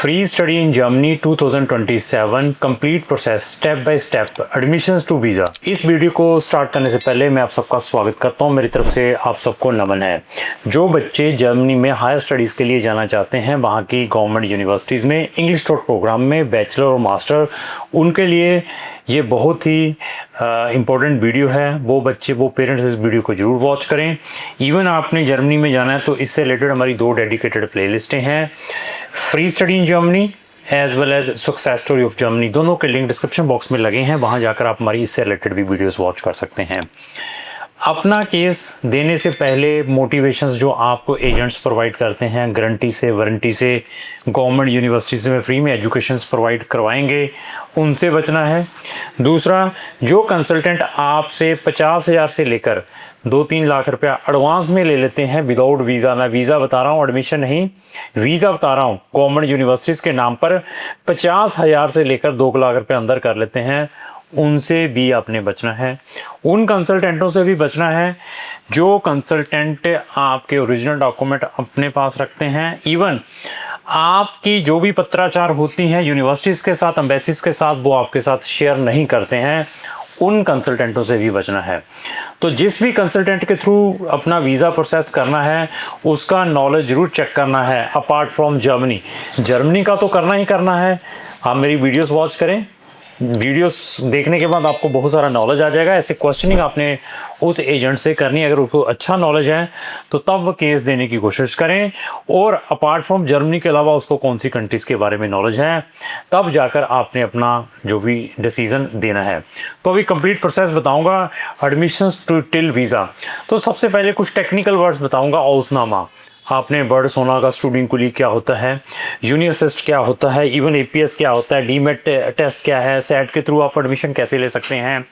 Free study in Germany 2027 complete process step by step admissions to visa. इस video को start करने से पहले मैं आप सबका स्वागत करता हूं। मेरी तरफ से आप सबको नमन है। जो बच्चे जर्मनी में हायर स्टडीज़ के लिए जाना चाहते हैं, वहां की गवर्नमेंट यूनिवर्सिटीज़ में इंग्लिश टॉट प्रोग्राम में बैचलर और मास्टर, उनके लिए ये बहुत ही इम्पोर्टेंट वीडियो है। वो बच्चे, वो पेरेंट्स इस वीडियो को ज़रूर वॉच करें। इवन आपने जर्मनी में जाना है तो इससे रिलेटेड हमारी 2 डेडिकेटेड प्लेलिस्टें हैं, free study in Germany as well as success story of Germany. दोनों के लिंक डिस्क्रिप्शन बॉक्स में लगे हैं, वहाँ जाकर आप हमारी इससे रिलेटेड भी वीडियोस वॉच कर सकते हैं। अपना केस देने से पहले मोटिवेशंस जो आपको एजेंट्स प्रोवाइड करते हैं, गारंटी से, वारंटी से, गवर्नमेंट यूनिवर्सिटीज़ में फ्री में एजुकेशंस प्रोवाइड करवाएंगे, उनसे बचना है। दूसरा, जो कंसल्टेंट आपसे 50,000 से लेकर 2-3 लाख रुपया एडवांस में ले लेते हैं विदाउट वीज़ा, मैं वीज़ा बता रहा हूँ, एडमिशन नहीं, वीज़ा बता रहा हूँ, गवर्नमेंट यूनिवर्सिटीज़ के नाम पर 50,000 से लेकर 2 लाख रुपये अंदर कर लेते हैं, उनसे भी आपने बचना है। उन कंसल्टेंटों से भी बचना है जो कंसल्टेंट आपके ओरिजिनल डॉक्यूमेंट अपने पास रखते हैं। इवन आपकी जो भी पत्राचार होती हैं यूनिवर्सिटीज़ के साथ, एम्बेसीज के साथ, वो आपके साथ शेयर नहीं करते हैं। उन कंसल्टेंटों से भी बचना है। तो जिस भी कंसल्टेंट के थ्रू अपना वीज़ा प्रोसेस करना है, उसका नॉलेज ज़रूर चेक करना है। अपार्ट फ्रॉम जर्मनी का तो करना ही करना है। आप मेरी वीडियोस वॉच करें, वीडियोस देखने के बाद आपको बहुत सारा नॉलेज आ जाएगा। ऐसे क्वेश्चनिंग आपने उस एजेंट से करनी है। अगर उसको अच्छा नॉलेज है तो तब केस देने की कोशिश करें। और अपार्ट फ्रॉम जर्मनी के अलावा उसको कौन सी कंट्रीज़ के बारे में नॉलेज है, तब जाकर आपने अपना जो भी डिसीज़न देना है। तो अभी कंप्लीट प्रोसेस बताऊंगा एडमिशंस टू टिल वीज़ा। तो सबसे पहले कुछ टेक्निकल वर्ड्स बताऊंगा। औसनामा, आपने वर्ड सोना का स्टूडेंट कुली क्या होता है, यूनिअसिस्ट क्या होता है, इवन एपीएस क्या होता है, डीमेट टेस्ट क्या है, सेट के थ्रू आप एडमिशन कैसे ले सकते हैं,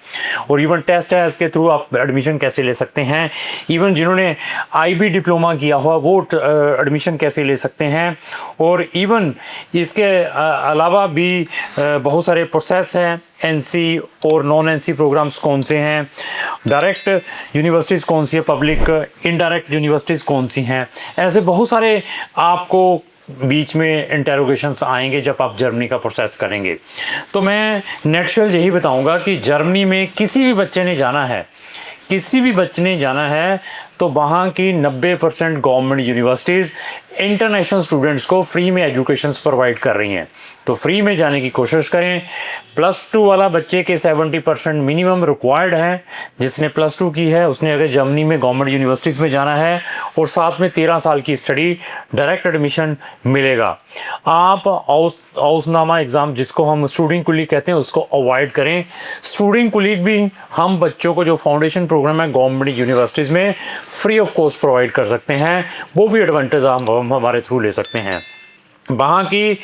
और इवन टेस्ट है इसके थ्रू आप एडमिशन कैसे ले सकते हैं। इवन जिन्होंने आईबी डिप्लोमा किया हुआ वो एडमिशन कैसे ले सकते हैं। और इवन इसके अलावा भी बहुत सारे प्रोसेस हैं। एनसी और नॉन एनसी प्रोग्राम्स कौन से हैं, डायरेक्ट यूनिवर्सिटीज़ कौन सी है, पब्लिक, इनडायरेक्ट यूनिवर्सिटीज़ कौन सी हैं। ऐसे बहुत सारे आपको बीच में इंटेरोगेशंस आएंगे जब आप जर्मनी का प्रोसेस करेंगे। तो मैं नेटशल यही बताऊंगा कि जर्मनी में किसी भी बच्चे ने जाना है तो वहाँ की 90% गवर्नमेंट यूनिवर्सिटीज़ इंटरनेशनल स्टूडेंट्स को फ्री में एजुकेशंस प्रोवाइड कर रही हैं। तो फ्री में जाने की कोशिश करें। +2 वाला बच्चे के 70% मिनिमम रिक्वायर्ड है। जिसने +2 की है उसने अगर जर्मनी में गवर्नमेंट यूनिवर्सिटीज़ में जाना है और साथ में 13 साल की स्टडी, डायरेक्ट एडमिशन मिलेगा। आप औसनामा एग्ज़ाम, जिसको हम स्टूडेंट कुलीग कहते हैं, उसको अवॉइड करें। स्टूडेंट कुलीग भी हम बच्चों को जो फाउंडेशन प्रोग्राम है गवर्नमेंट यूनिवर्सिटीज़ में फ्री ऑफ कॉस्ट प्रोवाइड कर सकते हैं। वो भी एडवांटेज हम हमारे थ्रू ले सकते हैं। वहाँ की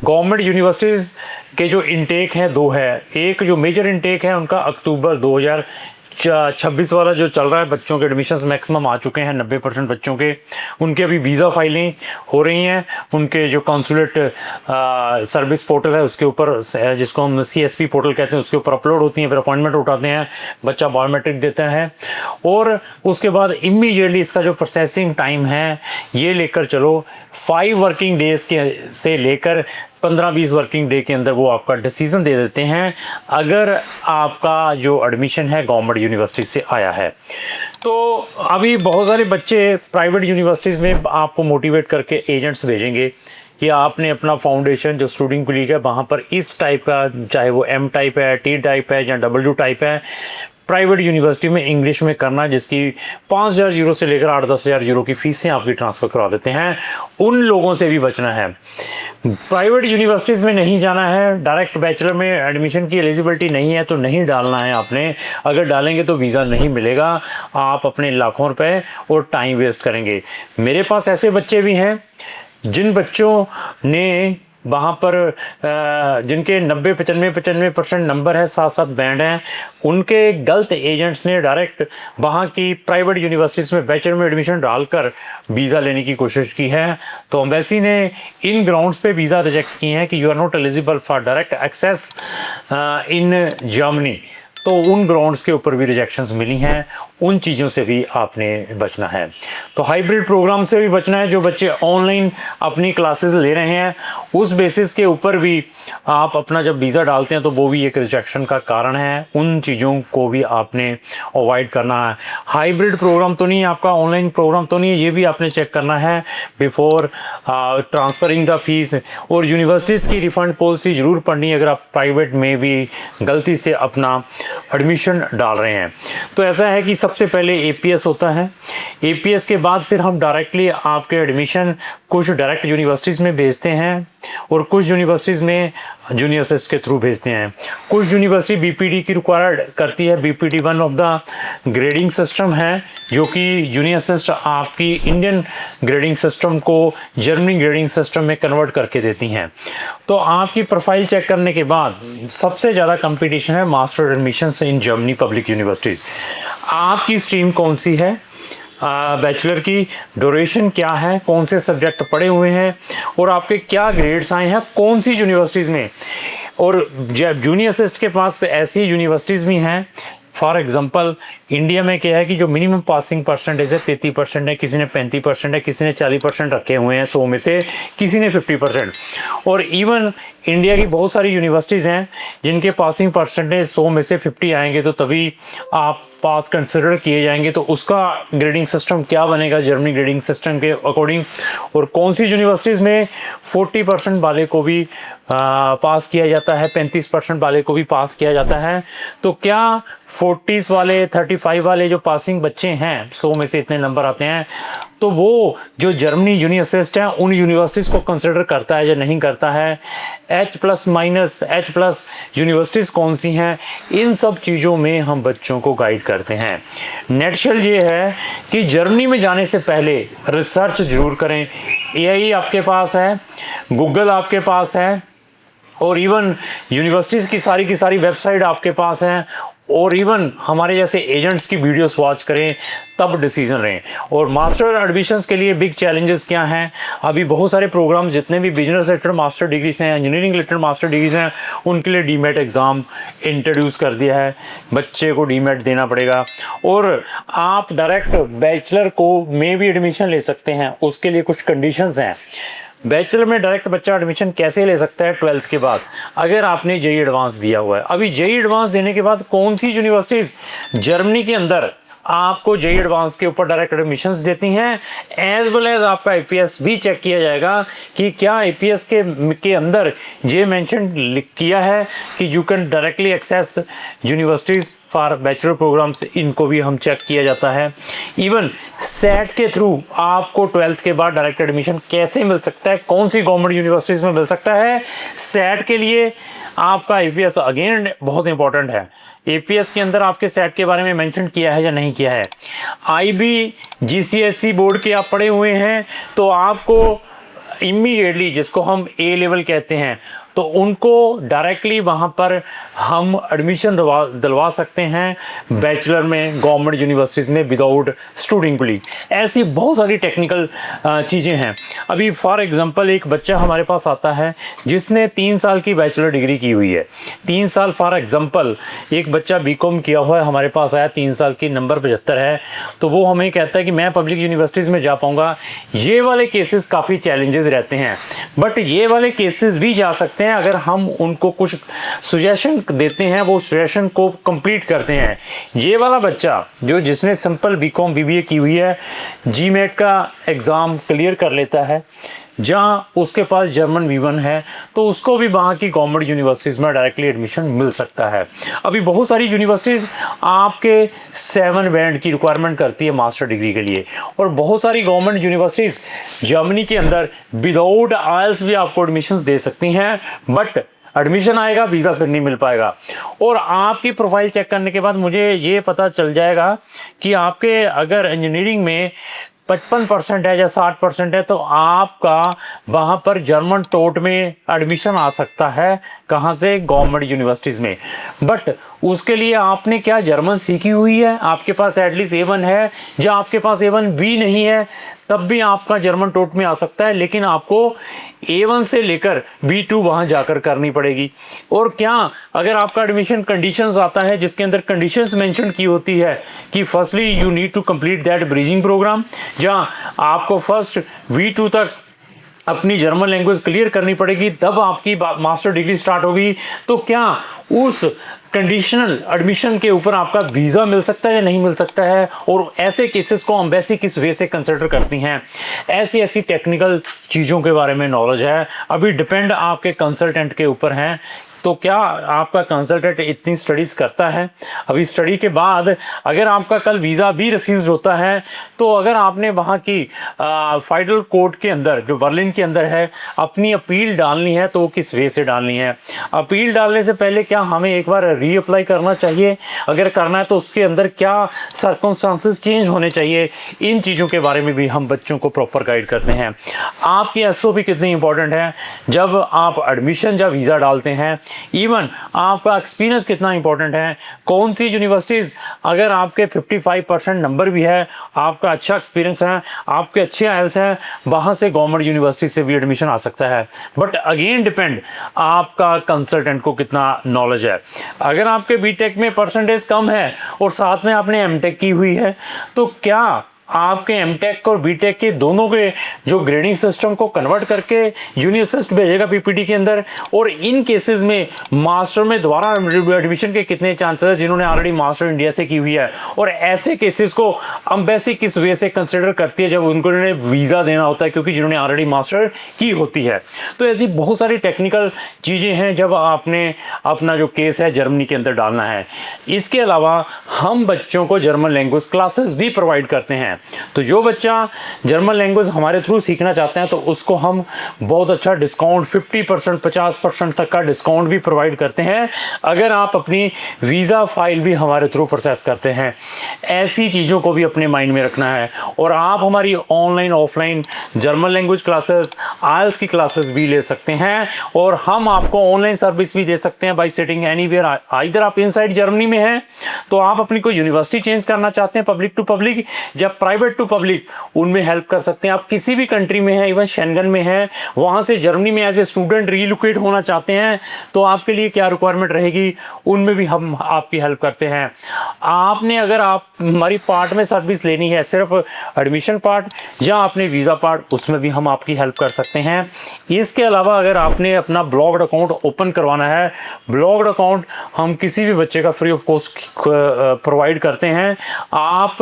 गवर्नमेंट यूनिवर्सिटीज़ के जो इनटेक हैं 2 है। एक जो मेजर इनटेक है उनका अक्टूबर 2026 वाला जो चल रहा है, बच्चों के एडमिशन्स मैक्सिमम आ चुके हैं 90% बच्चों के। उनके अभी वीज़ा फाइलिंग हो रही हैं। उनके जो कॉन्सुलेट सर्विस पोर्टल है उसके ऊपर, जिसको हम CSP पोर्टल कहते हैं, उसके ऊपर अपलोड होती हैं। फिर अपॉइंटमेंट उठाते हैं, बच्चा बायोमेट्रिक देता है और उसके बाद इमीडिएटली इसका जो प्रोसेसिंग टाइम है ये लेकर चलो 5 वर्किंग डेज़ के से लेकर 15-20 वर्किंग डे के अंदर वो आपका डिसीज़न दे देते हैं, अगर आपका जो एडमिशन है गवर्नमेंट यूनिवर्सिटी से आया है। तो अभी बहुत सारे बच्चे प्राइवेट यूनिवर्सिटीज़ में आपको मोटिवेट करके एजेंट्स भेजेंगे कि आपने अपना फाउंडेशन जो स्टूडेंट कुलीग है वहाँ पर इस टाइप का, चाहे वो M टाइप है, T टाइप है या W टाइप है, प्राइवेट यूनिवर्सिटी में इंग्लिश में करना, जिसकी 5,000 यूरो से लेकर 8-10,000 यूरो की फ़ीसें आपकी ट्रांसफ़र करवा देते हैं। उन लोगों से भी बचना है। प्राइवेट यूनिवर्सिटीज़ में नहीं जाना है। डायरेक्ट बैचलर में एडमिशन की एलिजिबिलिटी नहीं है तो नहीं डालना है आपने। अगर डालेंगे तो वीज़ा नहीं मिलेगा, आप अपने लाखों रुपए और टाइम वेस्ट करेंगे। मेरे पास ऐसे बच्चे भी हैं जिन बच्चों ने वहाँ पर जिनके 90-95% नंबर है, साथ बैंड हैं, उनके गलत एजेंट्स ने डायरेक्ट वहाँ की प्राइवेट यूनिवर्सिटीज़ में बैचलर में एडमिशन डालकर वीज़ा लेने की कोशिश की है। तो एम्बेसी ने इन ग्राउंड्स पे वीज़ा रिजेक्ट किए हैं कि you are not eligible for direct access in Germany. तो उन ग्राउंड्स के ऊपर भी रिजेक्शंस मिली हैं उन चीज़ों से भी आपने बचना है। तो हाइब्रिड प्रोग्राम से भी बचना है। जो बच्चे ऑनलाइन अपनी क्लासेस ले रहे हैं उस बेसिस के ऊपर भी आप अपना जब वीज़ा डालते हैं तो वो भी एक रिजेक्शन का कारण है। उन चीज़ों को भी आपने अवॉइड करना है। हाइब्रिड प्रोग्राम तो नहीं है आपका, ऑनलाइन प्रोग्राम तो नहीं है, ये भी आपने चेक करना है बिफोर ट्रांसफरिंग द फीस। और यूनिवर्सिटीज़ की रिफ़ंड पॉलिसी ज़रूर पढ़नी है अगर आप प्राइवेट में भी गलती से अपना एडमिशन डाल रहे हैं। तो ऐसा है कि सबसे पहले एपीएस होता है, एपीएस के बाद फिर हम डायरेक्टली आपके एडमिशन कुछ डायरेक्ट यूनिवर्सिटीज़ में भेजते हैं और कुछ यूनिवर्सिटीज़ में जूनियर असिस्ट के थ्रू भेजते हैं। कुछ यूनिवर्सिटी बीपीडी की रिक्वायर्ड करती है। BPD one of the grading system है जो कि जूनियर असिस्ट आपकी इंडियन ग्रेडिंग सिस्टम को जर्मनी ग्रेडिंग सिस्टम में कन्वर्ट करके देती हैं। तो आपकी प्रोफाइल चेक करने के बाद सबसे ज़्यादा कंपटीशन है master admission in Germany public universities. आपकी स्ट्रीम कौन सी है, बैचलर की ड्यूरेशन क्या है, कौन से सब्जेक्ट पढ़े हुए हैं और आपके क्या ग्रेड्स आए हैं कौन सी यूनिवर्सिटीज़ में। और जूनियर असिस्ट के पास ऐसी यूनिवर्सिटीज़ भी हैं। फॉर एग्जांपल इंडिया में क्या है कि जो मिनिमम पासिंग परसेंटेज है 33% है, किसी ने 35% है, किसी ने 40% रखे हुए हैं 100 में से, किसी ने 50%। और इवन इंडिया की बहुत सारी यूनिवर्सिटीज़ हैं जिनके पासिंग परसेंटेज 100 में से 50 आएंगे तो तभी आप पास कंसिडर किए जाएंगे। तो उसका ग्रेडिंग सिस्टम क्या बनेगा जर्मनी ग्रेडिंग सिस्टम के अकॉर्डिंग। और कौन सी यूनिवर्सिटीज़ में 40% वाले को भी पास किया जाता है, 35% वाले को भी पास किया जाता है। तो क्या 40s वाले 35 वाले जो पासिंग बच्चे हैं 100 में से इतने नंबर आते हैं तो वो जो जर्मनी जूनियर असिस्ट है उन यूनिवर्सिटीज़ को कंसिडर करता है या नहीं करता है। H+ यूनिवर्सिटीज़ कौन सी हैं, इन सब चीज़ों में हम बच्चों को गाइड करते हैं। नेटशेल ये है कि जर्मनी में जाने से पहले रिसर्च ज़रूर करें। AI आपके पास है, गूगल आपके पास है और इवन यूनिवर्सिटीज़ की सारी वेबसाइट आपके पास हैं और इवन हमारे जैसे एजेंट्स की वीडियोस वॉच करें तब डिसीजन लें। और मास्टर एडमिशन्स के लिए बिग चैलेंजेस क्या हैं, अभी बहुत सारे प्रोग्राम जितने भी बिजनेस रिलेटेड मास्टर डिग्रीज हैं, इंजीनियरिंग रिलेटेड मास्टर डिग्रीज हैं, उनके लिए डीमेट एग्ज़ाम इंट्रोड्यूस कर दिया है। बच्चे को डीमेट देना पड़ेगा और आप डायरेक्ट बैचलर को में भी एडमिशन ले सकते हैं। उसके लिए कुछ कंडीशंस हैं। बैचलर में डायरेक्ट बच्चा एडमिशन कैसे ले सकता है 12th के बाद, अगर आपने जेई एडवांस दिया हुआ है। अभी जेई एडवांस देने के बाद कौन सी यूनिवर्सिटीज़ जर्मनी के अंदर आपको जेई एडवांस के ऊपर डायरेक्ट एडमिशन्स देती हैं, एज वेल एज आपका आईपीएस भी चेक किया जाएगा कि क्या आईपीएस के अंदर ये मेंशन किया है कि you can directly access universities for bachelor programmes, इनको भी हम चेक किया जाता है। इवन सेट के थ्रू आपको 12th के बाद डायरेक्ट एडमिशन कैसे मिल सकता है, कौन सी गवर्नमेंट यूनिवर्सिटीज़ में मिल सकता है। सेट के लिए आपका आईपीएस अगेन बहुत इंपॉर्टेंट है। एपीएस के अंदर आपके सेट के बारे में मेंशन किया है या नहीं किया है। आईबी जीसीएसई बोर्ड के आप पढ़े हुए हैं तो आपको इमीडिएटली, जिसको हम ए लेवल कहते हैं, तो उनको डायरेक्टली वहाँ पर हम एडमिशन दिलवा सकते हैं बैचलर में गवर्नमेंट यूनिवर्सिटीज़ में विदाउट स्टूडेंट प्ली। ऐसी बहुत सारी टेक्निकल चीज़ें हैं। अभी फॉर एग्जांपल एक बच्चा हमारे पास आता है जिसने 3 साल की बैचलर डिग्री की हुई है। 3 साल फॉर एग्जांपल एक बच्चा बीकॉम किया हुआ है, हमारे पास आया, 3 साल की, नंबर 75 है, तो वो हमें कहता है कि मैं पब्लिक यूनिवर्सिटीज़ में जा पाऊँगा। ये वाले केसेस काफ़ी चैलेंजेस रहते हैं, बट ये वाले केसेस भी जा सकते हैं अगर हम उनको कुछ सुजेशन देते हैं, वो सुजेशन को कंप्लीट करते हैं। ये वाला बच्चा जिसने सिंपल बीकॉम बीबीए की हुई है, जीमेट का एग्ज़ाम क्लियर कर लेता है, जहाँ उसके पास जर्मन V1 है, तो उसको भी वहाँ की गवर्नमेंट यूनिवर्सिटीज़ में डायरेक्टली एडमिशन मिल सकता है। अभी बहुत सारी यूनिवर्सिटीज़ आपके 7 बैंड की रिक्वायरमेंट करती है मास्टर डिग्री के लिए, और बहुत सारी गवर्नमेंट यूनिवर्सिटीज़ जर्मनी के अंदर विदाउट आइल्स भी आपको एडमिशन्स दे सकती हैं, बट एडमिशन आएगा, वीज़ा फिर नहीं मिल पाएगा। और आपकी प्रोफाइल चेक करने के बाद मुझे ये पता चल जाएगा कि आपके अगर इंजीनियरिंग में 55% है या 60% है तो आपका वहाँ पर जर्मन टोट में एडमिशन आ सकता है। कहाँ से? गवर्नमेंट यूनिवर्सिटीज़ में। बट उसके लिए आपने क्या जर्मन सीखी हुई है, आपके पास एटलीस्ट A1 है, या आपके पास A1 भी नहीं है, तब भी आपका जर्मन टोट में आ सकता है, लेकिन आपको A1 से लेकर B2 वहाँ जाकर करनी पड़ेगी। और क्या अगर आपका एडमिशन कंडीशंस आता है जिसके अंदर कंडीशंस मेंशन की होती है कि firstly you need to complete that bridging programme, जहाँ आपको फर्स्ट V2 तक अपनी जर्मन लैंग्वेज क्लियर करनी पड़ेगी, तब आपकी मास्टर डिग्री स्टार्ट होगी, तो क्या उस कंडीशनल एडमिशन के ऊपर आपका वीज़ा मिल सकता है या नहीं मिल सकता है, और ऐसे केसेस को एम्बेसी किस वे से कंसिडर करती हैं। ऐसी ऐसी टेक्निकल चीज़ों के बारे में नॉलेज है, अभी डिपेंड आपके कंसल्टेंट के ऊपर है। तो क्या आपका कंसल्टेंट इतनी स्टडीज़ करता है? अभी स्टडी के बाद अगर आपका कल वीज़ा भी रिफ्यूज़ होता है, तो अगर आपने वहाँ की फेडरल कोर्ट के अंदर जो बर्लिन के अंदर है अपनी अपील डालनी है, तो वो किस वे से डालनी है? अपील डालने से पहले क्या हमें एक बार रीअप्लाई करना चाहिए? अगर करना है तो उसके अंदर क्या सर्कमस्टांसेस चेंज होने चाहिए? इन चीज़ों के बारे में भी हम बच्चों को प्रॉपर गाइड करते हैं। आपकी SOP कितनी इंपॉर्टेंट है जब आप एडमिशन या वीज़ा डालते हैं, इवन आपका एक्सपीरियंस कितना इंपॉर्टेंट है, कौन सी यूनिवर्सिटीज़, अगर आपके 55% नंबर भी है, आपका अच्छा एक्सपीरियंस है, आपके अच्छे आइल्स हैं, वहाँ से गवर्नमेंट यूनिवर्सिटी से भी एडमिशन आ सकता है। बट अगेन डिपेंड आपका कंसल्टेंट को कितना नॉलेज है। अगर आपके बीटेक में परसेंटेज कम है और साथ में आपने एमटेक की हुई है, तो क्या आपके एमटेक और बीटेक के दोनों के जो ग्रेडिंग सिस्टम को कन्वर्ट करके यूनिवर्सिस्ट भेजेगा पीपीटी के अंदर? और इन केसेस में मास्टर में दोबारा एडमिशन के कितने चांसेस है जिन्होंने ऑलरेडी मास्टर इंडिया से की हुई है? और ऐसे केसेस को एम्बेसी किस वे से कंसिडर करती है जब उनको वीज़ा देना होता है, क्योंकि जिन्होंने ऑलरेडी मास्टर की होती है? तो ऐसी बहुत सारी टेक्निकल चीज़ें हैं जब आपने अपना जो केस है जर्मनी के अंदर डालना है। इसके अलावा हम बच्चों को जर्मन लैंग्वेज क्लासेस भी प्रोवाइड करते हैं। तो जो बच्चा जर्मन लैंग्वेज हमारे थ्रू सीखना चाहते हैं, तो उसको हम बहुत अच्छा डिस्काउंट 50% 50% तक का डिस्काउंट भी प्रोवाइड करते हैं अगर आप अपनी वीज़ा फाइल भी हमारे थ्रू प्रोसेस करते हैं। ऐसी चीज़ों को भी अपने माइंड में रखना है। और आप हमारी online offline German language classes, IELTS की क्लासेस भी ले सकते हैं, और हम आपको ऑनलाइन सर्विस भी दे सकते हैं बाई सिटिंग एनीवेयर। इधर आप इनसाइड जर्मनी में हैं तो आप अपनी कोई यूनिवर्सिटी चेंज करना चाहते हैं, पब्लिक टू पब्लिक या प्राइवेट टू पब्लिक, उनमें हेल्प कर सकते हैं। आप किसी भी कंट्री में हैं, इवन शेंगन में हैं, वहाँ से जर्मनी में एज ए स्टूडेंट रीलोकेट होना चाहते हैं, तो आपके लिए क्या रिक्वायरमेंट रहेगी, उनमें भी हम आपकी हेल्प करते हैं। आपने अगर आप हमारी पार्ट में सर्विस लेनी है, सिर्फ एडमिशन पार्ट या आपने वीज़ा पार्ट, उसमें भी हम आपकी हेल्प कर सकते हैं। इसके अलावा अगर आपने अपना ब्लॉग्ड अकाउंट ओपन करवाना है, ब्लॉग्ड अकाउंट हम किसी भी बच्चे का फ्री ऑफ कॉस्ट प्रोवाइड करते हैं। आप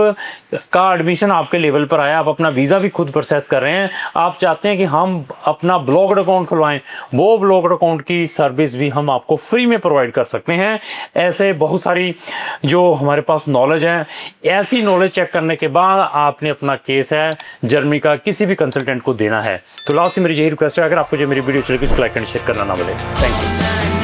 का एडमिशन आपके लेवल पर आया, आप अपना वीज़ा भी खुद प्रोसेस कर रहे हैं, आप चाहते हैं कि हम अपना ब्लॉग्ड अकाउंट खुलवाएं, वो ब्लॉग्ड अकाउंट की सर्विस भी हम आपको फ्री में प्रोवाइड कर सकते हैं। ऐसे बहुत सारी जो हमारे पास नॉलेज है, ऐसी नॉलेज चेक करने के बाद आपने अपना केस है जर्मनी का किसी भी कंसल्टेंट को देना है। तो लास्ट में मेरी यही रिक्वेस्ट है, अगर आपको जो मेरी वीडियो चलेगी उसको लाइक एंड शेयर करना ना भूलें। Thank you.